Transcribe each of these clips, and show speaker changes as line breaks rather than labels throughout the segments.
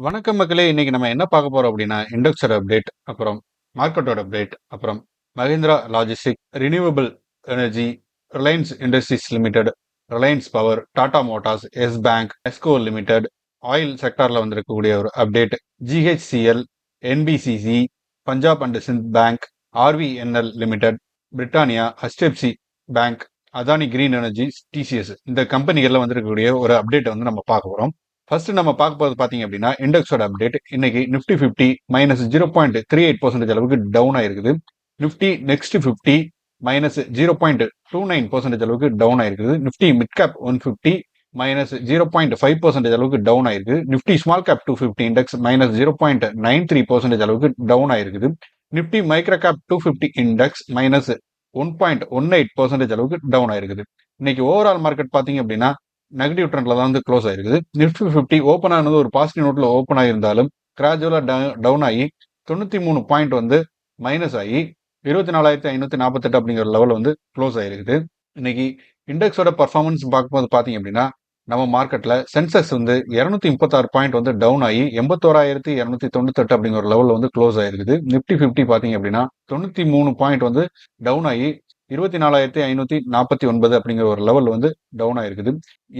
வணக்கம் மக்களே! இன்னைக்கு நம்ம என்ன பார்க்க போறோம் அப்படின்னா, இண்டெக்ஸோட அப்டேட், அப்புறம் மார்க்கெட்டோட அப்டேட், அப்புறம் Mahindra logistic, renewable energy, Reliance Industries Limited, Reliance Power, Tata Motors, Yes Bank, Esco Limited, oil செக்டார்ல வந்திருக்கக்கூடிய ஒரு update, GHCL, NBCC, Punjab and Sind Bank, RVNL Limited, Britannia, HDFC Bank, Adani Green Energy, TCS இந்த கம்பெனிகள்ல வந்திருக்கக்கூடிய ஒரு அப்டேட் வந்து நம்ம பார்க்க போறோம். ஃபர்ஸ்ட் நம்ம பார்க்க போறது பாத்தீங்க அப்படின்னா இண்டெக்ஸோட அப்டேட். இன்னைக்கு நிப்டி 50 -0.38% அளவுக்கு டவுன் ஆயிருக்குது. நிப்டி நெக்ஸ்ட் 50 -0.29% அளவுக்கு டவுன் ஆயிருக்குது. நிப்டி மிட் கேப் 150 -0.5% அளவுக்கு டவுன் ஆயிருக்கு. நிப்டி ஸ்மால் கேப் 250 இண்டெக்ஸ் -0.93% அளவுக்கு டவுன் ஆயிருக்குது. நிப்டி மைக்ரோ கேப் 250 இண்டெக்ஸ் -1.18% அளவுக்கு டவுன் ஆயிருக்குது. இன்னைக்கு ஓவரால் மார்க்கெட் பாத்தீங்க அப்படின்னா நெகட்டிவ் ட்ரெண்ட்ல தான் வந்து க்ளோஸ் ஆயிருக்குது. நிப்டி 50 ஓப்பன் ஆனது ஒரு பாசிட்டிவ் நோட்ல ஓப்பன் ஆயிருந்தாலும் கிராஜுவலா டவுன் ஆகி 93 பாயிண்ட் வந்து மைனஸ் ஆகி 24,548 அப்படிங்கிற லெவல் வந்து க்ளோஸ் ஆயிருக்குது. இன்னைக்கு இண்டெக்ஸோட பர்ஃபார்மன்ஸ் பார்க்கும்போது பாத்தீங்க அப்படின்னா நம்ம மார்க்கெட்ல சென்செக்ஸ் வந்து 236 பாயிண்ட் வந்து டவுன் ஆகி 81,298 அப்படிங்கிற லெவல்ல வந்து க்ளோஸ் ஆயிருக்குது. நிப்டி 50 பாத்தீங்க அப்படின்னா 93 பாயிண்ட் வந்து டவுன் ஆகி 24,549 அப்படிங்கிற ஒரு லெவல் வந்து டவுன் ஆயிருக்குது.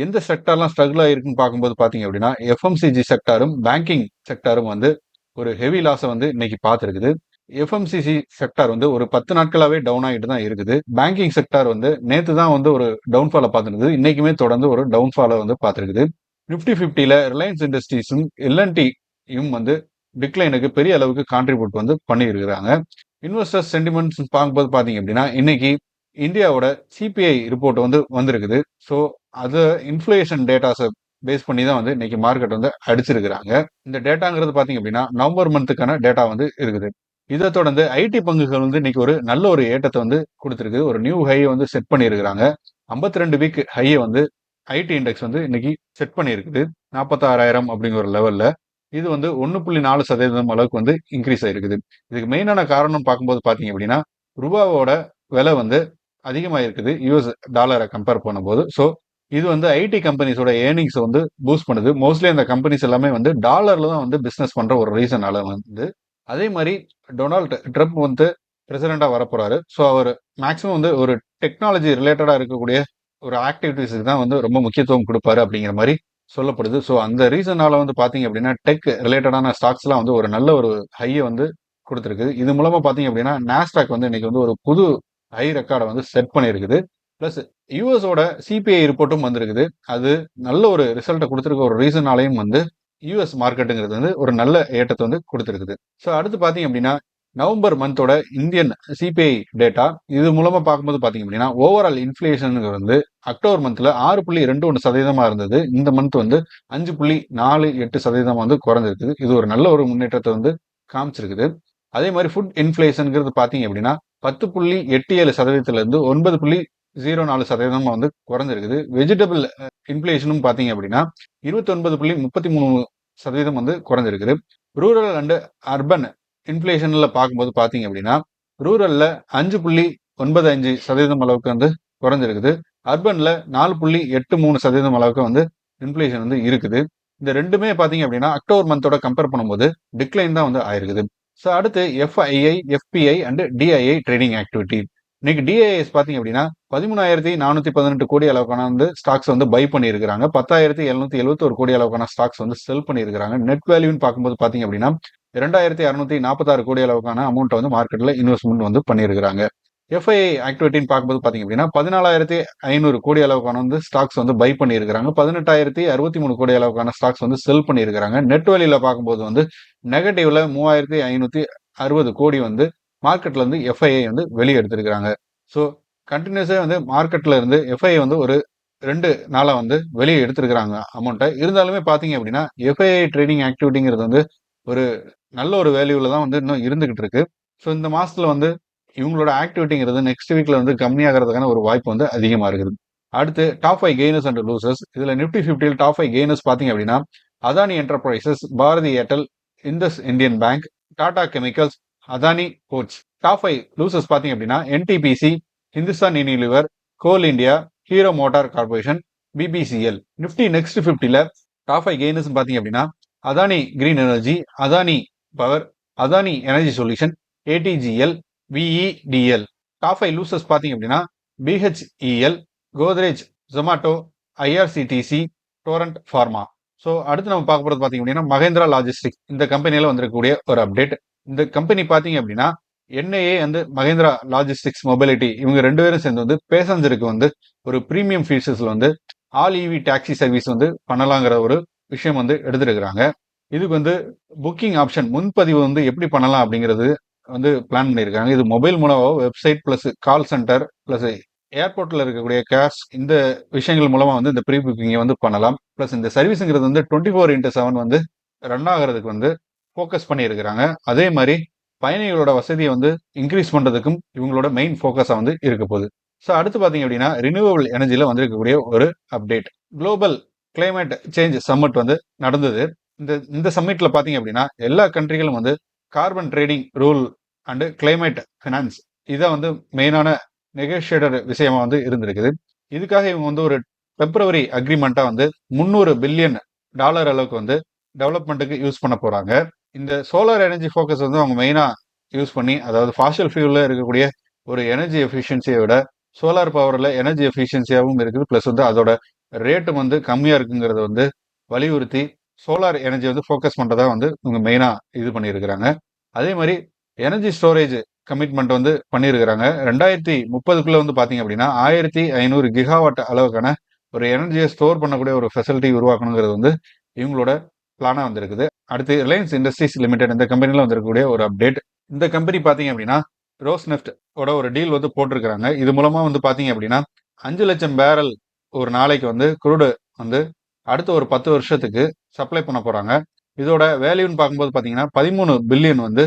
எந்த செக்டார்லாம் ஸ்ட்ரகிள் ஆயிருக்குன்னு பார்க்கும்போது பாத்தீங்க அப்படின்னா எஃப்எம்சிஜி செக்டாரும் பேங்கிங் செக்டாரும் வந்து ஒரு ஹெவி லாஸை வந்து இன்னைக்கு பார்த்துருக்குது. எஃப்எம்சிசி செக்டார் வந்து ஒரு 10 நாட்களாவே டவுன் ஆகிட்டு தான் இருக்குது. பேங்கிங் செக்டார் வந்து நேத்து தான் வந்து ஒரு டவுன்ஃபாலை பார்த்துருக்குது. இன்னைக்குமே தொடர்ந்து ஒரு டவுன்ஃபாலை வந்து பார்த்துருக்குது. நிப்டி 50ல ரிலையன்ஸ் இண்டஸ்ட்ரீஸும் எல்என்டியும் வந்து டிக்ளைனுக்கு பெரிய அளவுக்கு கான்ட்ரிபியூட் வந்து பண்ணியிருக்கிறாங்க. இன்வெஸ்டர்ஸ் சென்டிமெண்ட்ஸ் பார்க்கும்போது பாத்தீங்க அப்படின்னா இன்னைக்கு இந்தியாவோட சிபிஐ ரிப்போர்ட் வந்து வந்திருக்குது. ஸோ அது இன்ஃப்ளேஷன் டேட்டாஸை பேஸ் பண்ணி தான் வந்து இன்னைக்கு மார்க்கெட் வந்து அடிச்சிருக்கிறாங்க. இந்த டேட்டாங்கிறது பாத்தீங்க அப்படின்னா நவம்பர் மந்த்துக்கான டேட்டா வந்து இருக்குது. இதை தொடர்ந்து ஐடி பங்குகள் வந்து இன்னைக்கு ஒரு நல்ல ஒரு ஏற்றத்தை வந்து கொடுத்திருக்கு. ஒரு நியூ ஹை வந்து செட் பண்ணியிருக்கிறாங்க. 52 வீக் ஹையை வந்து ஐடி இண்டெக்ஸ் வந்து இன்னைக்கு செட் பண்ணியிருக்குது. 46,000 அப்படிங்கிற ஒரு லெவல்ல. இது வந்து 1.4% அளவுக்கு வந்து இன்க்ரீஸ் ஆயிருக்குது. இதுக்கு மெயினான காரணம் பார்க்கும்போது பாத்தீங்க அப்படின்னா ரூபாவோட விலை வந்து அதிகமாக இருக்குது யூஎஸ் டாலரை கம்பேர் பண்ணும்போது. ஸோ இது வந்து ஐடி கம்பெனிஸோட ஏர்னிங்ஸ் வந்து பூஸ்ட் பண்ணுது. மோஸ்ட்லி அந்த கம்பெனிஸ் எல்லாமே வந்து டாலர்ல தான் வந்து பிசினஸ் பண்ற ஒரு ரீசனால வந்து அதே மாதிரி டொனால்ட் ட்ரம்ப் வந்து பிரசிடண்டா வரப்போறாரு. ஸோ அவர் மேக்சிமம் வந்து ஒரு டெக்னாலஜி ரிலேட்டடா இருக்கக்கூடிய ஒரு ஆக்டிவிட்டிஸுக்கு தான் வந்து ரொம்ப முக்கியத்துவம் கொடுப்பாரு அப்படிங்கிற மாதிரி சொல்லப்படுது. ஸோ அந்த ரீசனால வந்து பாத்தீங்க அப்படின்னா டெக் ரிலேட்டடான ஸ்டாக்ஸ்லாம் வந்து ஒரு நல்ல ஒரு ஹையை வந்து கொடுத்துருக்கு. இது மூலமா பாத்தீங்க அப்படின்னா நாஸ்டாக் வந்து இன்னைக்கு வந்து ஒரு புது ஹை ரெக்கார்டை வந்து செட் பண்ணியிருக்குது. பிளஸ் யூஎஸோட சிபிஐ ரிப்போர்ட்டும் வந்திருக்குது. அது நல்ல ஒரு ரிசல்ட்டை கொடுத்துருக்க ஒரு ரீசனாலையும் வந்து யூஎஸ் மார்க்கெட்டுங்கிறது வந்து ஒரு நல்ல ஏற்றத்தை வந்து கொடுத்துருக்குது. ஸோ அடுத்து பாத்தீங்க அப்படின்னா நவம்பர் மந்தோட இந்தியன் சிபிஐ டேட்டா இது மூலமா பார்க்கும்போது பாத்தீங்க அப்படின்னா ஓவரால் இன்ஃபிளேஷன் வந்து அக்டோபர் மந்த்ல 6.21% இருந்தது. இந்த மந்த் வந்து 5.48% வந்து குறைஞ்சிருக்குது. இது ஒரு நல்ல ஒரு முன்னேற்றத்தை வந்து காமிச்சிருக்குது. அதே மாதிரி ஃபுட் இன்ஃபிளேஷன்ங்கிறது பாத்தீங்க அப்படின்னா 10.87% இருந்து 9.04% வந்து குறைஞ்சிருக்குது. வெஜிடபிள் இன்ஃபிளேஷனும் பாத்தீங்க அப்படின்னா 29.33% வந்து குறைஞ்சிருக்குது. ரூரல் அண்ட் அர்பன் இன்ஃபிளேஷன்ல பார்க்கும்போது பாத்தீங்க அப்படின்னா ரூரல்ல 5.95% அளவுக்கு வந்து குறைஞ்சிருக்குது. அர்பன்ல 4.83% அளவுக்கு வந்து இன்ஃபிளேஷன் வந்து இருக்குது. இந்த ரெண்டுமே பாத்தீங்க அப்படின்னா அக்டோபர் மந்தோட கம்பேர் பண்ணும்போது டிக்ளைன் தான் வந்து ஆயிருக்குது. ஸோ அடுத்து FII, FBI and DII trading activity. இன்னைக்கு டிஐஎஸ் பாத்தீங்க அப்படின்னா 13,418 கோடி அளவுக்கான வந்து ஸ்டாக்ஸ் வந்து பை பண்ணியிருக்கிறாங்க. 10,771 கோடி அளவுக்கான ஸ்டாக்ஸ் வந்து செல் பண்ணியிருக்கிறாங்க. நெட் வேல்யூன்னு பார்க்கும்போது பாத்தீங்க அப்படின்னா 2,646 கோடி அளவுக்கான அமௌண்ட் வந்து மார்க்கெட்ல இன்வெஸ்ட்மெண்ட் வந்து பண்ணியிருக்கிறாங்க. எஃப்ஐஐ ஆக்டிவிட்டின்னு பார்க்கும்போது பாத்தீங்க அப்படின்னா 14,500 கோடி அளவுக்கான வந்து ஸ்டாக்ஸ் வந்து பை பண்ணியிருக்கிறாங்க. 18,063 கோடி அளவுக்கான ஸ்டாக்ஸ் வந்து செல் பண்ணியிருக்கிறாங்க. நெட் வேல்யூல பார்க்கும்போது வந்து நெகட்டிவ்ல 3,560 கோடி வந்து மார்க்கெட்ல இருந்து எஃப்ஐஐ வந்து வெளியே எடுத்திருக்கிறாங்க. ஸோ கண்டினியூஸா வந்து மார்க்கெட்ல இருந்து எஃப்ஐஐ வந்து ஒரு 2 நாளா வந்து வெளியே எடுத்திருக்கிறாங்க அமௌண்ட்டை. இருந்தாலுமே பாத்தீங்க அப்படின்னா எஃப்ஐஐ ட்ரேடிங் ஆக்டிவிட்டிங்கிறது வந்து ஒரு நல்ல ஒரு வேல்யூல தான் வந்து இன்னும் இருந்துகிட்டு இருக்கு. ஸோ இந்த மாசத்துல வந்து இவங்களோட ஆக்டிவிட்டிங்கிறது நெக்ஸ்ட் வீக்ல வந்து கம்மியாகிறதுக்கான ஒரு வாய்ப்பு வந்து அதிகமா இருக்குது. அடுத்து டாப் 5 கெய்னர்ஸ் அண்ட் லூசர்ஸ். இதுல நிப்டி 50 டாப் 5 கெய்னர்ஸ் பாத்தீங்க அப்படின்னா Adani Enterprises, Bharti Airtel, Indus Indian Bank, Tata Chemicals, Adani Ports. Top 5 losers பாத்தீங்க அப்படின்னா NTPC, Hindustan Unilever, Coal India, Hero Motor Corporation, BPCL. Nifty next 50ல டாப் 5 கெய்னர்ஸ் பாத்தீங்க அப்படின்னா Adani Green Energy, Adani Power, Adani Energy Solution, ATGL, VEDL. Top 5 losers பார்த்தீங்க அப்படின்னா BHEL, Godrej, Zomato, IRCTC, Torrent Pharma. So அடுத்து நம்ம பார்க்க போகிறது பார்த்தீங்க அப்படின்னா மகேந்திரா லாஜிஸ்டிக்ஸ். இந்த கம்பெனியில் வந்திருக்கக்கூடிய ஒரு அப்டேட். இந்த கம்பெனி பார்த்தீங்க அப்படின்னா என்ஐஏ வந்து மகேந்திரா லாஜிஸ்டிக்ஸ் மொபைலிட்டி இவங்க ரெண்டு பேரும் சேர்ந்து வந்து பேசஞ்சருக்கு வந்து ஒரு பிரீமியம் ஃபீச்சர்ஸ்ல வந்து ஆல் இவி டாக்ஸி சர்வீஸ் வந்து பண்ணலாங்கிற ஒரு விஷயம் வந்து எடுத்துருக்கிறாங்க. இதுக்கு வந்து புக்கிங் ஆப்ஷன் முன்பதிவு வந்து எப்படி பண்ணலாம் அப்படிங்கிறது வந்து பிளான் பண்ணியிருக்காங்க. இது மொபைல் மூலமாக website plus call centre plus ஏர்போர்ட்ல இருக்கக்கூடிய கேஷ் இந்த விஷயங்கள் மூலமா வந்து இந்த ப்ரீ புக்கிங்கை வந்து பண்ணலாம். பிளஸ் இந்த சர்வீஸுங்கிறது வந்து 24x7 வந்து ரன் ஆகிறதுக்கு வந்து ஃபோக்கஸ் பண்ணியிருக்கிறாங்க. அதே மாதிரி பயணிகளோட வசதியை வந்து இன்க்ரீஸ் பண்றதுக்கும் இவங்களோட மெயின் ஃபோக்கஸா வந்து இருக்க போகுது. ஸோ அடுத்து பார்த்தீங்க அப்படின்னா ரினியூவபிள் எனர்ஜியில் வந்திருக்கக்கூடிய ஒரு update. Global climate change summit வந்து நடந்தது. இந்த இந்த சம்மிட்ல பார்த்தீங்க அப்படின்னா எல்லா கண்ட்ரிகளும் வந்து carbon trading rule and climate finance இதை வந்து மெயினான நெகோஷியேட்டர் விஷயமா வந்து இருந்திருக்குது. இதுக்காக இவங்க வந்து ஒரு டெம்பரவரி அக்ரிமெண்ட்டா வந்து $300 பில்லியன் அளவுக்கு வந்து டெவலப்மெண்ட்டுக்கு யூஸ் பண்ண போறாங்க. இந்த சோலார் எனர்ஜி ஃபோக்கஸ் வந்து அவங்க மெயினா யூஸ் பண்ணி, அதாவது ஃபாஷல் ஃபியூல்ல இருக்கக்கூடிய ஒரு எனர்ஜி எஃபிஷியன்சியை விட சோலார் பவர்ல எனர்ஜி எஃபிஷியன்சியாகவும் இருக்குது. பிளஸ் வந்து அதோட ரேட்டும் வந்து கம்மியா இருக்குங்கிறத வந்து வலியுறுத்தி சோலார் எனர்ஜி வந்து ஃபோக்கஸ் பண்றதா வந்து இவங்க மெயினா இது பண்ணியிருக்கிறாங்க. அதே மாதிரி எனர்ஜி ஸ்டோரேஜ் கமிட்மெண்ட் வந்து பண்ணியிருக்கிறாங்க. 2030க்குள்ள வந்து பாத்தீங்க அப்படின்னா 1500 கிகாவாட் அளவுக்கான ஒரு எனர்ஜியை ஸ்டோர் பண்ணக்கூடிய ஒரு ஃபெசிலிட்டி உருவாக்கணுங்கிறது வந்து இவங்களோட பிளானா வந்திருக்குது. அடுத்து ரிலையன்ஸ் இண்டஸ்ட்ரீஸ் லிமிடெட் இந்த கம்பெனில வந்திருக்கக்கூடிய ஒரு அப்டேட். இந்த கம்பெனி பாத்தீங்க அப்படின்னா ரோஸ்நெஃப்ட் ஓட ஒரு டீல் வந்து போட்டிருக்கிறாங்க. இது மூலமா வந்து பாத்தீங்க அப்படின்னா 5 லட்சம் பேரல் ஒரு நாளைக்கு வந்து குரூடு வந்து அடுத்த ஒரு 10 வருஷத்துக்கு சப்ளை பண்ண போறாங்க. இதோட வேல்யூன்னு பார்க்கும்போது பாத்தீங்கன்னா 13 பில்லியன் வந்து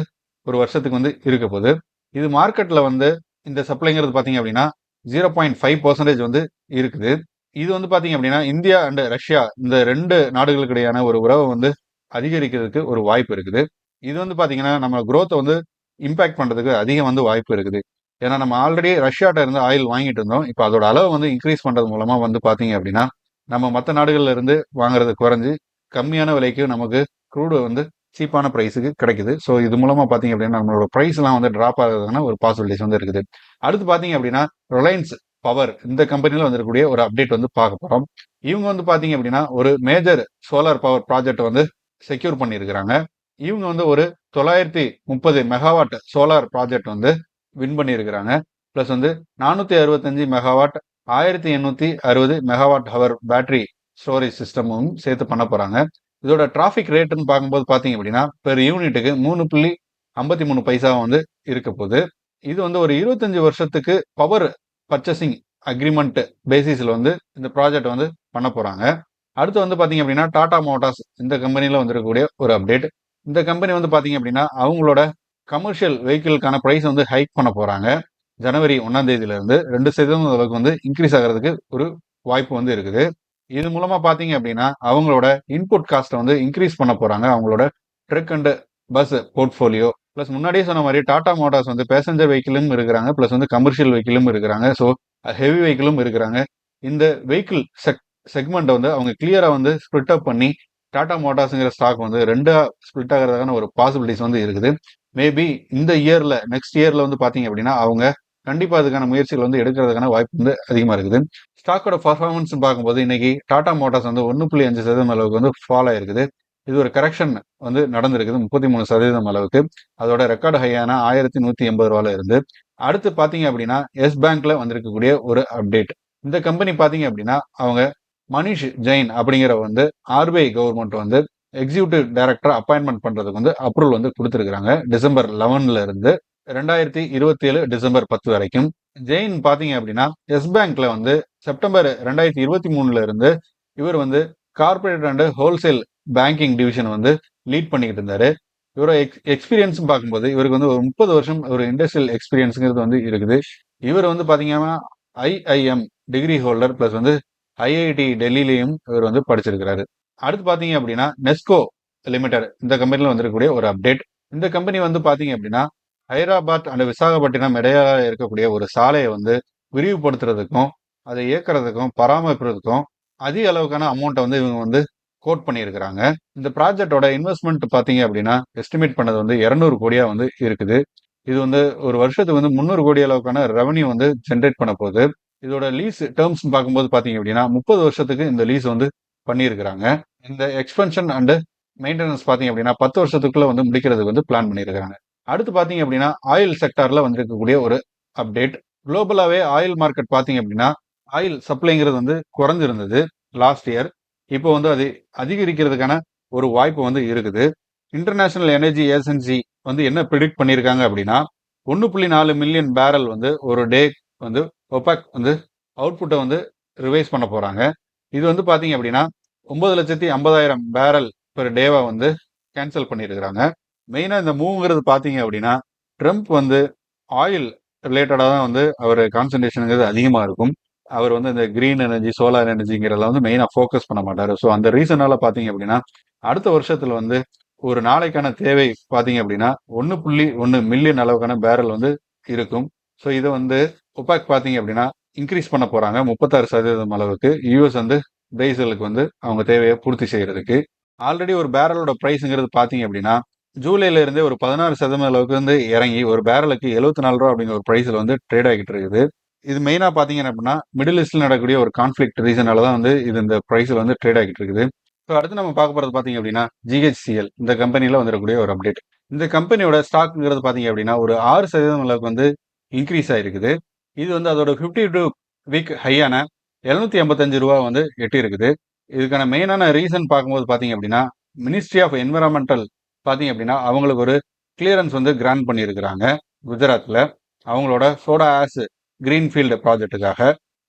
ஒரு வருஷத்துக்கு வந்து இருக்க போகுது. இது மார்க்கெட்ல வந்து இந்த சப்ளைங்கிறது பாத்தீங்க அப்படின்னா 0.5% வந்து இருக்குது. இது வந்து பாத்தீங்க அப்படின்னா இந்தியா அண்ட் ரஷ்யா இந்த ரெண்டு நாடுகளுக்கு இடையான ஒரு உறவை வந்து அதிகரிக்கிறதுக்கு ஒரு வாய்ப்பு இருக்குது. இது வந்து பாத்தீங்கன்னா நம்ம growth வந்து இம்பாக்ட் பண்றதுக்கு அதிகம் வந்து வாய்ப்பு இருக்குது. ஏன்னா நம்ம ஆல்ரெடி ரஷ்யாட்ட இருந்து ஆயில் வாங்கிட்டு இருந்தோம். இப்போ அதோட அளவு வந்து இன்க்ரீஸ் பண்றது மூலமா வந்து பாத்தீங்க அப்படின்னா நம்ம மற்ற நாடுகள்ல இருந்து வாங்குறது குறைஞ்சு கம்மியான விலைக்கு நமக்கு க்ரூடு வந்து சீப்பான பிரைஸுக்கு கிடைக்குது. ஸோ இது மூலமா பாத்தீங்க அப்படின்னா நம்மளோட பிரைஸ் எல்லாம் வந்து டிராப் ஆகுறதுக்கான ஒரு பாசிபிலிட்டிஸ் வந்து இருக்குது. அடுத்து பாத்தீங்க அப்படின்னா ரிலையன்ஸ் பவர் இந்த கம்பெனில வந்திருக்கக்கூடிய ஒரு அப்டேட் வந்து பார்க்க போறோம். இவங்க வந்து பாத்தீங்க அப்படின்னா ஒரு மேஜர் சோலார் பவர் ப்ராஜெக்ட் வந்து செக்யூர் பண்ணியிருக்கிறாங்க. இவங்க வந்து ஒரு 930 மெகாவாட் சோலார் ப்ராஜெக்ட் வந்து வின் பண்ணியிருக்கிறாங்க. பிளஸ் வந்து 465 megawatt 1860 megawatt hour battery storage சிஸ்டமும் சேர்த்து பண்ண போறாங்க. இதோட டிராஃபிக் ரேட்னு பார்க்கும்போது பாத்தீங்க அப்படின்னா பெர் யூனிட்டுக்கு 3.53 பைசா வந்து இருக்க போகுது. இது வந்து ஒரு 25 வருஷத்துக்கு பவர் பர்ச்சேசிங் அக்ரிமெண்ட் பேசிஸ்ல வந்து இந்த ப்ராஜெக்ட் வந்து பண்ண போறாங்க. அடுத்து வந்து பாத்தீங்க அப்படின்னா டாடா மோட்டார்ஸ் இந்த கம்பெனில வந்திருக்கக்கூடிய ஒரு அப்டேட். இந்த கம்பெனி வந்து பாத்தீங்க அப்படின்னா அவங்களோட கமர்ஷியல் வெஹிக்கிளுக்கான பிரைஸ் வந்து ஹைக் பண்ண போறாங்க. ஜனவரி 1ஆம் தேதியில இருந்து 2% அளவுக்கு வந்து இன்க்ரீஸ் ஆகிறதுக்கு ஒரு வாய்ப்பு வந்து இருக்குது. இது மூலமா பாத்தீங்க அப்படின்னா அவங்களோட இன்புட் காஸ்ட்டை வந்து இன்க்ரீஸ் பண்ண போறாங்க. அவங்களோட truck and bus portfolio plus முன்னாடியே சொன்ன மாதிரி டாடா மோட்டார்ஸ் வந்து பேசஞ்சர் வெஹிக்கிளும் இருக்கிறாங்க, பிளஸ் வந்து கமர்ஷியல் வெஹிக்கிளும் இருக்கிறாங்க, ஸோ ஹெவி வெஹிக்கிளும் இருக்கிறாங்க. இந்த வெஹிக்கிள் செக்மெண்ட் வந்து அவங்க கிளியரா வந்து ஸ்பிளிட் அப் பண்ணி டாடா மோட்டார்ஸ்ங்கிற ஸ்டாக் வந்து ரெண்டா ஸ்பிளிட் ஆகிறதுக்கான ஒரு பாசிபிலிட்டிஸ் வந்து இருக்குது. மேபி இந்த இயர்ல நெக்ஸ்ட் இயர்ல வந்து பாத்தீங்க அப்படின்னா அவங்க கண்டிப்பா அதுக்கான முயற்சிகள் வந்து எடுக்கிறதுக்கான வாய்ப்பு வந்து அதிகமா இருக்குது. ஸ்டாக்கோட பர்ஃபார்மன்ஸ் பார்க்கும்போது இன்னைக்கு டாடா மோட்டார்ஸ் வந்து 1.5% அளவுக்கு வந்து ஃபால் ஆயிருக்குது. இது ஒரு கரெக்ஷன் வந்து நடந்திருக்குது 33% அளவுக்கு. அதோட ரெக்கார்டு ஹையான 1180 ரூபாயில இருந்து. அடுத்து பாத்தீங்க அப்படின்னா எஸ் பேங்க்ல வந்திருக்கக்கூடிய ஒரு அப்டேட். இந்த கம்பெனி பாத்தீங்க அப்படின்னா அவங்க மனிஷ் ஜெயின் அப்படிங்கிற வந்து ஆர்பிஐ கவர்மெண்ட் வந்து எக்ஸிக்யூட்டிவ் டைரக்டர் அப்பாயின்மெண்ட் பண்றதுக்கு வந்து அப்ரூவல் வந்து கொடுத்திருக்காங்க. டிசம்பர் 11ல இருந்து 2027 டிசம்பர் 10 வரைக்கும். ஜெயின் பாத்தீங்க அப்படின்னா எஸ் பேங்க்ல வந்து செப்டம்பர் 2023ல இருந்து இவர் வந்து corporate and wholesale banking division வந்து லீட் பண்ணிக்கிட்டு இருந்தாரு. இவரோட எக்ஸ்பீரியன்ஸ் பார்க்கும்போது இவருக்கு வந்து ஒரு 30 வருஷம் ஒரு இண்டஸ்ட்ரியல் எக்ஸ்பீரியன்ஸ்ங்கிறது வந்து இருக்குது. இவர் வந்து பாத்தீங்கன்னா ஐஐஎம் டிகிரி ஹோல்டர் பிளஸ் வந்து ஐஐடி டெல்லியிலையும் இவர் வந்து படிச்சிருக்கிறாரு. அடுத்து பாத்தீங்க அப்படின்னா நெஸ்கோ லிமிடெட் இந்த கம்பெனில வந்திருக்கக்கூடிய ஒரு அப்டேட். இந்த கம்பெனி வந்து பாத்தீங்க அப்படின்னா ஹைதராபாத் அண்ட் விசாகப்பட்டினம் இடையே இருக்கக்கூடிய ஒரு சாலையை வந்து விரிவுபடுத்துறதுக்கும் அதை இயக்கிறதுக்கும் பராமரிப்பதற்கும் அதிக அளவுக்கான அமௌண்ட்டை வந்து இவங்க வந்து கோட் பண்ணியிருக்கிறாங்க. இந்த ப்ராஜெக்டோட இன்வெஸ்ட்மெண்ட் பார்த்தீங்க அப்படின்னா எஸ்டிமேட் பண்ணது வந்து 200 கோடியா வந்து இருக்குது. இது வந்து ஒரு வருஷத்துக்கு வந்து 300 கோடி அளவுக்கான ரெவன்யூ வந்து ஜென்ரேட் பண்ண போகுது. இதோட லீஸ் டேர்ம்ஸ் பார்க்கும்போது பார்த்தீங்க அப்படின்னா 30 வருஷத்துக்கு இந்த லீஸ் வந்து பண்ணியிருக்கிறாங்க. இந்த எக்ஸ்பென்ஷன் அண்ட் மெயின்டெனன்ஸ் பார்த்தீங்க அப்படின்னா 10 வருஷத்துக்குள்ள வந்து முடிக்கிறதுக்கு வந்து பிளான் பண்ணியிருக்காங்க. அடுத்து பார்த்தீங்க அப்படின்னா ஆயில் செக்டார்ல வந்திருக்கக்கூடிய ஒரு அப்டேட். குளோபலாவே ஆயில் மார்க்கெட் பார்த்தீங்க அப்படின்னா ஆயில் சப்ளைங்கிறது வந்து குறைஞ்சிருந்தது லாஸ்ட் இயர். இப்போ வந்து அது அதிகரிக்கிறதுக்கான ஒரு வாய்ப்பு வந்து இருக்குது. இன்டர்நேஷனல் எனர்ஜி ஏஜென்சி வந்து என்ன ப்ரிடிக்ட் பண்ணியிருக்காங்க அப்படின்னா 1.4 மில்லியன் பேரல் வந்து ஒரு டே வந்து ஒபெக் வந்து அவுட்புட்டை வந்து ரிவைஸ் பண்ண போறாங்க. இது வந்து பாத்தீங்க அப்படின்னா 9,50,000 பேரல் பெர் டேவா வந்து கேன்சல் பண்ணியிருக்கிறாங்க. மெயினா இந்த மூவ்ங்கிறது பாத்தீங்க அப்படின்னா ட்ரம்ப் வந்து ஆயில் ரிலேட்டடா தான் வந்து அவர் கான்சன்ட்ரேஷனுங்கிறது அதிகமா இருக்கும். அவர் வந்து இந்த கிரீன் எனர்ஜி சோலார் எனர்ஜிங்கிறதுல வந்து மெயினா ஃபோக்கஸ் பண்ண மாட்டாரு. ஸோ அந்த ரீசனால பாத்தீங்க அப்படின்னா அடுத்த வருஷத்துல வந்து ஒரு நாளைக்கான தேவை பாத்தீங்க அப்படின்னா 1.1 மில்லியன் அளவுக்கான பேரல் வந்து இருக்கும். ஸோ இதை வந்து ஒபாக் பாத்தீங்க அப்படின்னா இன்க்ரீஸ் பண்ண போறாங்க 36% அளவுக்கு யூஎஸ் வந்து பிரேசிலுக்கு வந்து அவங்க தேவையை பூர்த்தி செய்யறதுக்கு. ஆல்ரெடி ஒரு பேரலோட பிரைஸ்ங்கிறது பாத்தீங்க அப்படின்னா ஜூலைல இருந்தே ஒரு 16% அளவுக்கு வந்து இறங்கி ஒரு பேரலுக்கு 74 ரூபா அப்படிங்கிற ஒரு பிரைஸ்ல வந்து ட்ரேட் ஆகிட்டு இருக்குது. இது மெயினா பாத்தீங்க அப்படின்னா மிடில் ஈஸ்ட்ல நடக்கக்கூடிய ஒரு கான்ஃபிளிக் ரீசனால தான் வந்து இது இந்த பிரைஸ்ல வந்து ட்ரேட் ஆகிட்டு இருக்குது. ஸோ அடுத்து நம்ம பார்க்க போறது பாத்தீங்க அப்படின்னா ஜிஹெச்சிஎல் இந்த கம்பெனில வந்துடக்கூடிய ஒரு அப்டேட். இந்த கம்பெனியோட ஸ்டாக்ங்கிறது பாத்தீங்க அப்படின்னா ஒரு 6% அளவுக்கு வந்து இன்க்ரீஸ் ஆயிருக்குது. இது வந்து அதோட 52 வீக் ஹையான 755 ரூபா வந்து எட்டி இருக்குது. இதுக்கான மெயினான ரீசன் பார்க்கும்போது பாத்தீங்க அப்படின்னா மினிஸ்ட்ரி ஆஃப் என்விரான்மெண்டல் பாத்தீங்க அப்படின்னா அவங்களுக்கு ஒரு கிளியரன்ஸ் வந்து கிராண்ட் பண்ணியிருக்கிறாங்க குஜராத்ல அவங்களோட சோடா ஆஸ் கிரீன்ஃபீல்டு ப்ராஜெக்ட்டுக்காக.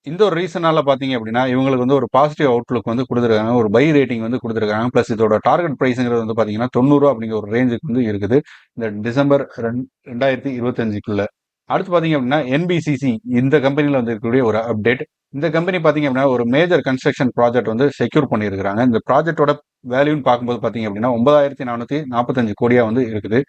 இந்த ஒரு ரீசனால பாத்தீங்க அப்படின்னா இவங்களுக்கு வந்து ஒரு பாசிட்டிவ் அவுட்லுக் வந்து கொடுத்துருக்காங்க, ஒரு பை ரேட்டிங் வந்து கொடுத்துருக்காங்க. பிளஸ் இதோட டார்கெட் பிரைஸ்ங்கிறது வந்து பாத்தீங்கன்னா 90 ரூபா அப்படிங்கிற ஒரு ரேஞ்சுக்கு வந்து இருக்குது இந்த டிசம்பர் 2025க்குள்ள. அடுத்து பாத்தீங்க அப்படின்னா என்பிசிசி இந்த கம்பெனில வந்து இருக்கக்கூடிய ஒரு அப்டேட். இந்த கம்பெனி பாத்தீங்க அப்படின்னா ஒரு மேஜர் கன்ஸ்ட்ரக்ஷன் ப்ராஜெக்ட் வந்து செக்யூர் பண்ணியிருக்காங்க. இந்த ப்ராஜெக்டோட வேல்யூன்னு பார்க்கும்போது பாத்தீங்க அப்படின்னா 9,445 கோடியா வந்து இருக்குது.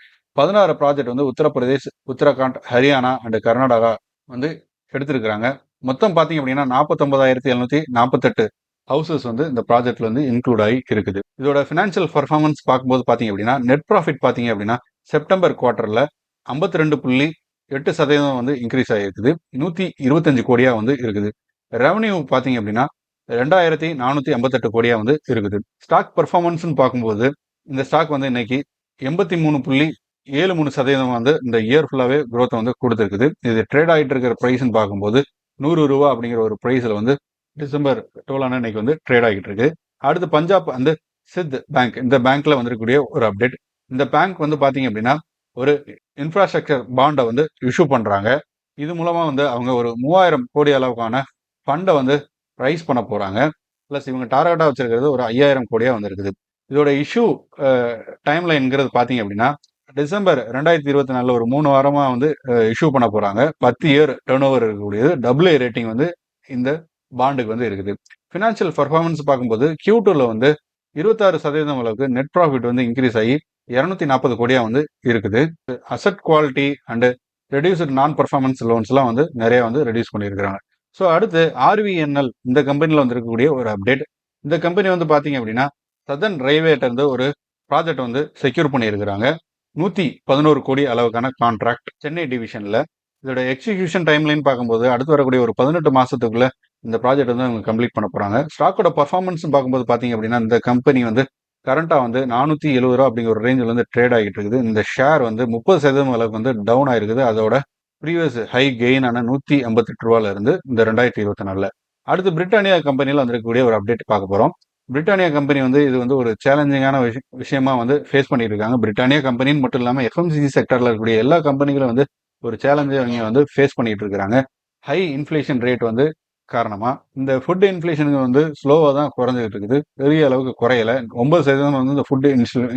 16 ப்ராஜெக்ட் வந்து உத்தரப்பிரதேஷ், உத்தரகாண்ட், ஹரியானா அண்ட் கர்நாடகா வந்து எடுத்திருக்கிறாங்க. மொத்தம் பாத்தீங்க அப்படின்னா 49,748 ஹவுசஸ் வந்து இந்த ப்ராஜெக்ட்ல வந்து இன்க்ளூட் ஆகி இருக்குது. இதோட பினான்சியல் பர்ஃபார்மன்ஸ் பார்க்கும்போது பாத்தீங்க அப்படின்னா நெட் ப்ராஃபிட் பாத்தீங்க அப்படின்னா செப்டம்பர் குவார்டர்ல 52.8% வந்து இன்க்ரீஸ் ஆகிருக்குது. 125 கோடியா வந்து இருக்குது. ரெவன்யூ பாத்தீங்க அப்படின்னா 2,458 கோடியா வந்து இருக்குது. ஸ்டாக் பர்ஃபார்மன்ஸ் பார்க்கும்போது இந்த ஸ்டாக் வந்து இன்னைக்கு 83.73% வந்து இந்த இயர் ஃபுல்லாவே குரோத் வந்து கொடுத்துருக்குது. இது ட்ரேட் ஆகிட்டு இருக்கிற பிரைஸ்ன்னு பார்க்கும்போது 100 ரூபா அப்படிங்கிற ஒரு பிரைஸ்ல வந்து டிசம்பர் 12 இன்னைக்கு வந்து ட்ரேட் ஆகிட்டு இருக்கு. அடுத்து பஞ்சாப் அந்த சித் பேங்க் இந்த பேங்க்ல வந்திருக்கக்கூடிய ஒரு அப்டேட். இந்த பேங்க் வந்து பாத்தீங்க அப்படின்னா ஒரு இன்ஃப்ராஸ்ட்ரக்சர் பாண்டை வந்து இஷ்யூ பண்றாங்க. இது மூலமா வந்து அவங்க ஒரு 3000 கோடி அளவுக்கான ஃபண்டை வந்து ரைஸ் பண்ண போறாங்க. பிளஸ் இவங்க டார்கெட்டா வச்சிருக்கிறது ஒரு 5000 கோடியா வந்திருக்குது. இதோட இஷ்யூ டைம்லைன்ங்கிறது பாத்தீங்க அப்படின்னா டிசம்பர் 2024 ஒரு 3 வாரமா வந்து இஷ்யூ பண்ண போறாங்க. 10 இயர் டர்ன் ஓவர் இருக்கக்கூடியது AA ரேட்டிங் வந்து இந்த பாண்டுக்கு வந்து இருக்குது. பினான்சியல் பர்ஃபார்மன்ஸ் பார்க்கும்போது Q2ல வந்து 26% அளவுக்கு நெட் ப்ராஃபிட் வந்து இன்க்ரீஸ் ஆகி 240 கோடியா வந்து இருக்குது. அசட் குவாலிட்டி அண்ட் ரெடியூஸ்ட் நான் பர்ஃபார்மன்ஸ் லோன்ஸ்லாம் வந்து நிறைய வந்து ரெடியூஸ் பண்ணியிருக்கிறாங்க. ஸோ அடுத்து RVNL இந்த கம்பெனியில் வந்திருக்கக்கூடிய ஒரு அப்டேட். இந்த கம்பெனி வந்து பார்த்தீங்க அப்படின்னா சதர்ன் ரயில்வேட்ட இருந்து ஒரு ப்ராஜெக்ட் வந்து செக்யூர் பண்ணியிருக்கிறாங்க. 111 கோடி அளவுக்கான கான்ட்ராக்ட் சென்னை டிவிஷன்ல. இதோட எக்ஸிகியூஷன் டைம்லைன் பார்க்கும்போது அடுத்து வரக்கூடிய ஒரு 18 மாசத்துக்குள்ள இந்த ப்ராஜெக்ட் வந்து அவங்க கம்ப்ளீட் பண்ண போறாங்க. ஸ்டாக்கோட பர்ஃபார்மன்ஸ் பார்க்கும்போது பாத்தீங்க அப்படின்னா இந்த கம்பெனி வந்து கரண்டா வந்து 470 ரூபா அப்படிங்கிற ஒரு ரேஞ்சில் வந்து ட்ரேட் ஆகிட்டு இருக்குது. இந்த ஷேர் வந்து 30% அளவுக்கு வந்து டவுன் ஆயிருக்குது. அதோட ப்ரீவியஸ் ஹை கெயின் ஆன 158 ரூபால இருந்து இந்த 2024. அடுத்து பிரிட்டானியா கம்பெனியில் வந்திருக்கக்கூடிய ஒரு அப்டேட் பார்க்க போறோம். பிரிட்டானியா கம்பெனி வந்து இது வந்து ஒரு சேலஞ்சிங்கான விஷயமா வந்து ஃபேஸ் பண்ணிட்டு இருக்காங்க. பிரிட்டானியா கம்பெனின்னு மட்டும் இல்லாம FMCG செக்டர்ல இருக்கக்கூடிய எல்லா கம்பெனிகளும் வந்து ஒரு சேலஞ்சை அவங்க வந்து ஃபேஸ் பண்ணிட்டு இருக்காங்க. ஹை இன்ஃபிளேஷன் ரேட் வந்து காரணமா இந்த ஃபுட் இன்ஃபிளேஷனுக்கு வந்து ஸ்லோவா தான் குறைஞ்சிட்டு இருக்குது. பெரிய அளவுக்கு குறையல. 9% வந்து இந்த ஃபுட்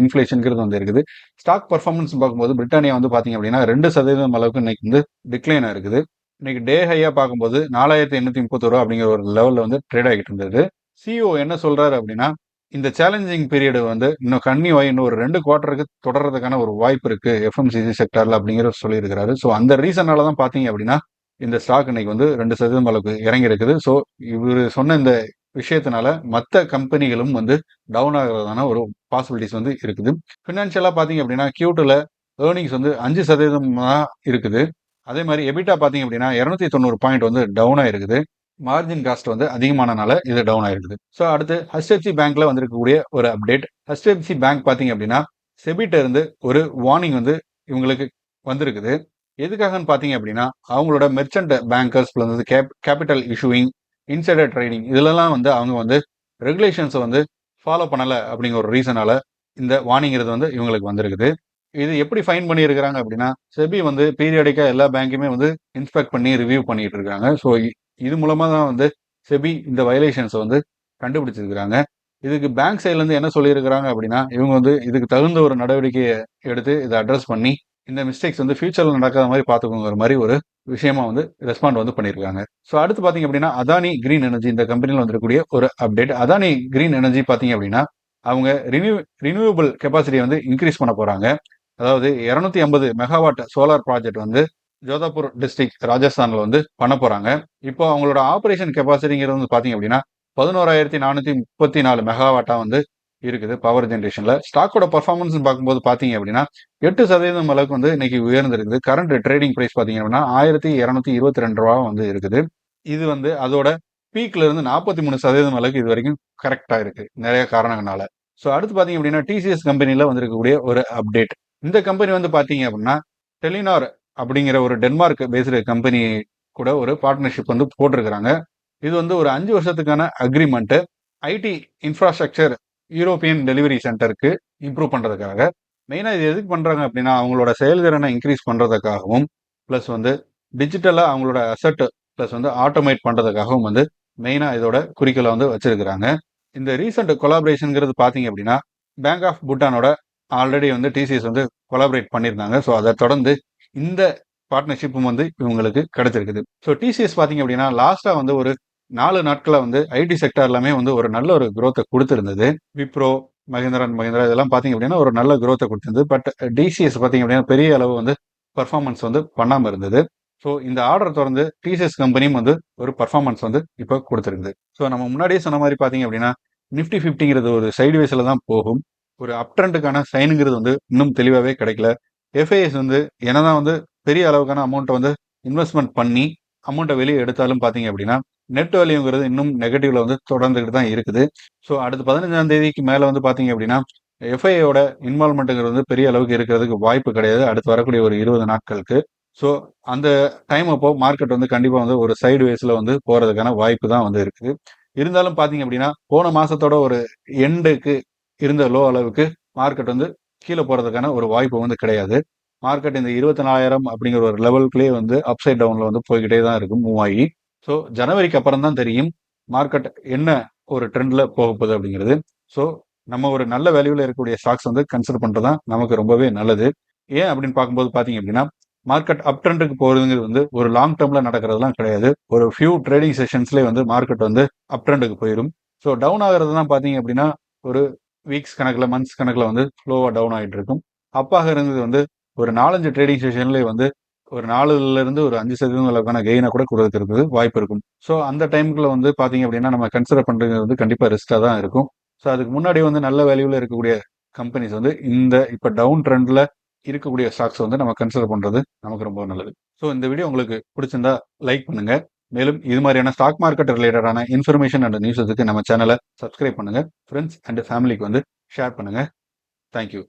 இன்ஃபிளேஷனுங்கிறது வந்து இருக்குது. ஸ்டாக் பர்ஃபார்மன்ஸ் பார்க்கும்போது பிரிட்டானியா வந்து பாத்தீங்க அப்படின்னா 2% அளவுக்கு இன்னைக்கு வந்து டிக்ளைன் இருக்குது. இன்னைக்கு டே ஹையா பார்க்கும்போது 4,830 ரூபா அப்படிங்கிற ஒரு லெவல்ல வந்து ட்ரேட் ஆகிட்டு இருந்தது. சிஓ என்ன சொல்றாரு அப்படின்னா இந்த சேலஞ்சிங் பீரியட் வந்து இன்னும் கன்னியூ ஆகி இன்னும் ஒரு 2 குவார்டருக்கு தொடர்றதுக்கான ஒரு வாய்ப்பு இருக்கு FMCG செக்டர்ல அப்படிங்கிற சொல்லியிருக்கிறாரு. ஸோ அந்த ரீசனால தான் பாத்தீங்க அப்படின்னா இந்த ஸ்டாக் இன்னைக்கு வந்து 2% அளவுக்கு இறங்கி இருக்குது. ஸோ இவர் சொன்ன இந்த விஷயத்தினால மத்த கம்பெனிகளும் வந்து டவுன் ஆகுறதான ஒரு பாசிபிலிட்டிஸ் வந்து இருக்குது. ஃபினான்ஷியலா பார்த்தீங்க அப்படின்னா, Q2ல ஏர்னிங்ஸ் வந்து 5% தான் இருக்குது. அதே மாரி எபிட்டா பார்த்தீங்க அப்படின்னா, 290 பாயிண்ட் வந்து டவுன் ஆயிருக்குது. மார்ஜின் காஸ்ட் வந்து அதிகமானனால இது டவுன் ஆயிருக்குது. ஸோ அடுத்து HDFC பேங்க்ல வந்திருக்கக்கூடிய ஒரு அப்டேட். HDFC பேங்க் பார்த்தீங்க அப்படின்னா, செபிட்ட இருந்து ஒரு வார்னிங் வந்து இவங்களுக்கு வந்திருக்குது. எதுக்காகன்னு பார்த்தீங்க அப்படின்னா, அவங்களோட மெர்ச்சன்ட் பேங்கர்ஸ் வந்து கேபிட்டல் இஷ்யூயிங், இன்சைடர் ட்ரேடிங் இதுலலாம் வந்து அவங்க வந்து ரெகுலேஷன்ஸை வந்து ஃபாலோ பண்ணல அப்படிங்கிற ஒரு ரீசனால இந்த வார்னிங்கிறது வந்து இவங்களுக்கு வந்திருக்குது. இது எப்படி ஃபைன் பண்ணியிருக்கிறாங்க அப்படின்னா, செபி வந்து பீரியாடிக்கா எல்லா பேங்க்குமே வந்து இன்ஸ்பெக்ட் பண்ணி ரிவ்யூ பண்ணிட்டு இருக்காங்க. ஸோ இது மூலமா தான் வந்து செபி இந்த வயலேஷன்ஸை வந்து கண்டுபிடிச்சிருக்கிறாங்க. இதுக்கு பேங்க் சைட்ல இருந்து என்ன சொல்லியிருக்கிறாங்க அப்படின்னா, இவங்க வந்து இதுக்கு தகுந்த ஒரு நடவடிக்கையை எடுத்து இதை அட்ரஸ் பண்ணி இந்த மிஸ்டேக்ஸ் வந்து ஃபியூச்சர்ல நடக்காத மாதிரி பார்த்துக்கோங்கிற மாதிரி ஒரு விஷயமா வந்து ரெஸ்பாண்ட் வந்து பண்ணியிருக்காங்க. ஸோ அடுத்து பார்த்தீங்க அப்படின்னா, அதானி கிரீன் எனர்ஜி இந்த கம்பெனியில் வந்திருக்கக்கூடிய ஒரு அப்டேட். அதானி கிரீன் எனர்ஜி பார்த்தீங்க அப்படின்னா, அவங்க ரினியூவபிள் கெப்பாசிட்டியை வந்து இன்க்ரீஸ் பண்ண போறாங்க. அதாவது 250 மெகாவாட் சோலார் ப்ராஜெக்ட் வந்து ஜோதாப்பூர் டிஸ்ட்ரிக்ட் ராஜஸ்தான்ல வந்து பண்ண போறாங்க. இப்போ அவங்களோட ஆபரேஷன் கெப்பாசிட்டிங்கிறது வந்து பாத்தீங்க அப்படின்னா 11,434 மெகாவாட்டா வந்து இருக்குது பவர் ஜென்ரேஷன்ல. ஸ்டாக்கோட பர்ஃபார்மன்ஸ் பார்க்கும்போது பாத்தீங்க அப்படின்னா 8% அளவுக்கு வந்து இன்னைக்கு உயர்ந்திருக்குது. கரண்ட் ட்ரேடிங் பிரைஸ் பாத்தீங்க அப்படின்னா 1,222 ரூபா வந்து இருக்குது. இது வந்து அதோட பீக்ல இருந்து 43% அளவுக்கு இது வரைக்கும் கரெக்டா இருக்கு நிறைய காரணங்களால. ஸோ அடுத்து பாத்தீங்க அப்படின்னா டிசிஎஸ் கம்பெனில வந்திருக்கக்கூடிய ஒரு அப்டேட். இந்த கம்பெனி வந்து பாத்தீங்க அப்படின்னா டெலினார் அப்படிங்கிற ஒரு டென்மார்க் பேஸ்டு கம்பெனி கூட ஒரு பார்ட்னர்ஷிப் வந்து போட்டிருக்கிறாங்க. இது வந்து ஒரு 5 வருஷத்துக்கான அக்ரிமெண்ட். ஐடி இன்ஃப்ராஸ்ட்ரக்சர் யூரோப்பியன் டெலிவரி சென்டருக்கு இம்ப்ரூவ் பண்றதுக்காக. மெயினா இது எதுக்கு பண்றாங்க அப்படின்னா அவங்களோட செயல்திறனை இன்க்ரீஸ் பண்றதுக்காகவும் பிளஸ் வந்து டிஜிட்டலா அவங்களோட அசட் பிளஸ் வந்து ஆட்டோமேட் பண்றதுக்காகவும் வந்து மெயினா இதோட குறிக்கோளை வந்து வச்சிருக்கிறாங்க. இந்த ரீசெண்ட் கொலாபரேஷன்ங்கிறது பாத்தீங்க அப்படின்னா பேங்க் ஆஃப் பூட்டானோட ஆல்ரெடி வந்து டிசிஎஸ் வந்து கொலாபரேட் பண்ணியிருந்தாங்க. ஸோ அதை தொடர்ந்து இந்த பார்ட்னர்ஷிப்பும் வந்து இவங்களுக்கு கிடைச்சிருக்குது. ஸோ டிசிஎஸ் பார்த்தீங்க அப்படின்னா லாஸ்டா வந்து ஒரு 4 நாட்கள வந்து ஐடி செக்டர் எல்லாமே வந்து ஒரு நல்ல ஒரு growth கொடுத்திருந்தது. விப்ரோ, மஹிந்திரா அண்ட் மஹிந்திரா இதெல்லாம் பார்த்தீங்க அப்படின்னா ஒரு நல்ல growth கொடுத்திருந்தது. பட் டிசிஎஸ் பார்த்தீங்க அப்படின்னா பெரிய அளவு வந்து பர்ஃபார்மன்ஸ் வந்து பண்ணாம இருந்தது. ஸோ இந்த ஆர்டர் தொடர்ந்து டிசிஎஸ் கம்பெனியும் வந்து ஒரு பர்ஃபார்மன்ஸ் வந்து இப்போ கொடுத்திருக்குது. ஸோ நம்ம முன்னாடியே சொன்ன மாதிரி பார்த்தீங்க அப்படின்னா நிஃப்டி 50ங்கிறது ஒரு சைடுவேஸ்ல தான் போகும். ஒரு அப் ட்ரெண்டுக்கான சைனுங்கிறது வந்து இன்னும் தெளிவாகவே கிடைக்கல. எஃப்ஐஎஸ் வந்து என்னதான் வந்து பெரிய அளவுக்கான அமௌண்ட்டை வந்து இன்வெஸ்ட்மெண்ட் பண்ணி அமௌண்ட்டை வெளியே எடுத்தாலும் பார்த்தீங்க அப்படின்னா நெட் வேல்யூங்கிறது இன்னும் நெகட்டிவ்ல வந்து தொடர்ந்துகிட்டு தான் இருக்குது. ஸோ அடுத்து 15ஆம் தேதிக்கு மேலே வந்து பார்த்தீங்க அப்படின்னா எஃப்ஐயோட இன்வால்மெண்ட்டுங்கிறது வந்து பெரிய அளவுக்கு இருக்கிறதுக்கு வாய்ப்பு கிடையாது அடுத்து வரக்கூடிய ஒரு 20 நாட்களுக்கு. ஸோ அந்த டைம் அப்போ மார்க்கெட் வந்து கண்டிப்பாக வந்து ஒரு சைடு வேஸில் வந்து போகிறதுக்கான வாய்ப்பு தான் வந்து இருக்குது. இருந்தாலும் பார்த்தீங்க அப்படின்னா போன மாசத்தோட ஒரு எண்டுக்கு இருந்த லோ அளவுக்கு மார்க்கெட் வந்து கீழே போறதுக்கான ஒரு வாய்ப்பு வந்து கிடையாது. மார்க்கெட் இந்த 24,000 அப்படிங்கிற ஒரு லெவலுக்குள்ளேயே வந்து அப்சைட் டவுன்ல வந்து போய்கிட்டே தான் இருக்கும் மூவ் ஆகி. ஸோ ஜனவரிக்கு அப்புறம் தான் தெரியும் மார்க்கெட் என்ன ஒரு ட்ரெண்ட்ல போக போகுது அப்படிங்கிறது. ஸோ நம்ம ஒரு நல்ல வேல்யூல இருக்கக்கூடிய ஸ்டாக்ஸ் வந்து கன்சிடர் பண்றதுதான் நமக்கு ரொம்பவே நல்லது. ஏன் அப்படின்னு பார்க்கும்போது பாத்தீங்க அப்படின்னா மார்க்கெட் அப் ட்ரெண்டுக்கு போறதுங்கிறது வந்து ஒரு லாங் டேர்ம்ல நடக்கிறதுலாம் கிடையாது. ஒரு ஃபியூ ட்ரேடிங் செஷன்ஸ்லேயே வந்து மார்க்கெட் வந்து அப் ட்ரெண்டுக்கு போயிடும். ஸோ டவுன் ஆகிறது தான் பாத்தீங்க அப்படின்னா ஒரு வீக்ஸ் கணக்கில் மந்த்ஸ் கணக்கில் வந்து ஸ்லோவாக டவுன் ஆகிட்டு இருக்கும். அப்பாக இருந்தது வந்து ஒரு 4-5 ட்ரேடிங் செஷன்லேயே வந்து ஒரு 4லேருந்து ஒரு 5% அளவுக்கான கெயினை கூட கொடுக்கறதுக்கு வாய்ப்பு இருக்கும். ஸோ அந்த டைமுக்குள்ள வந்து பார்த்தீங்க அப்படின்னா நம்ம கன்சிடர் பண்ணுறது வந்து கண்டிப்பாக ரிஸ்க்காக தான் இருக்கும். ஸோ அதுக்கு முன்னாடி வந்து நல்ல வேல்யூவில் இருக்கக்கூடிய கம்பெனிஸ் வந்து இந்த இப்போ டவுன் ட்ரெண்டில் இருக்கக்கூடிய ஸ்டாக்ஸ் வந்து நம்ம கன்சிடர் பண்ணுறது நமக்கு ரொம்ப நல்லது. ஸோ இந்த வீடியோ உங்களுக்கு பிடிச்சிருந்தா லைக் பண்ணுங்க. மேலும் இது மாதிரியான ஸ்டாக் மார்க்கெட் ரிலேட்டடான இன்ஃபர்மேஷன் அண்ட் நியூஸுக்கு நம்ம சேனலை சப்ஸ்கிரைப் பண்ணுங்க. ஃப்ரெண்ட்ஸ் அண்ட் ஃபேமிலிக்கு வந்து ஷேர் பண்ணுங்க. தேங்க்யூ.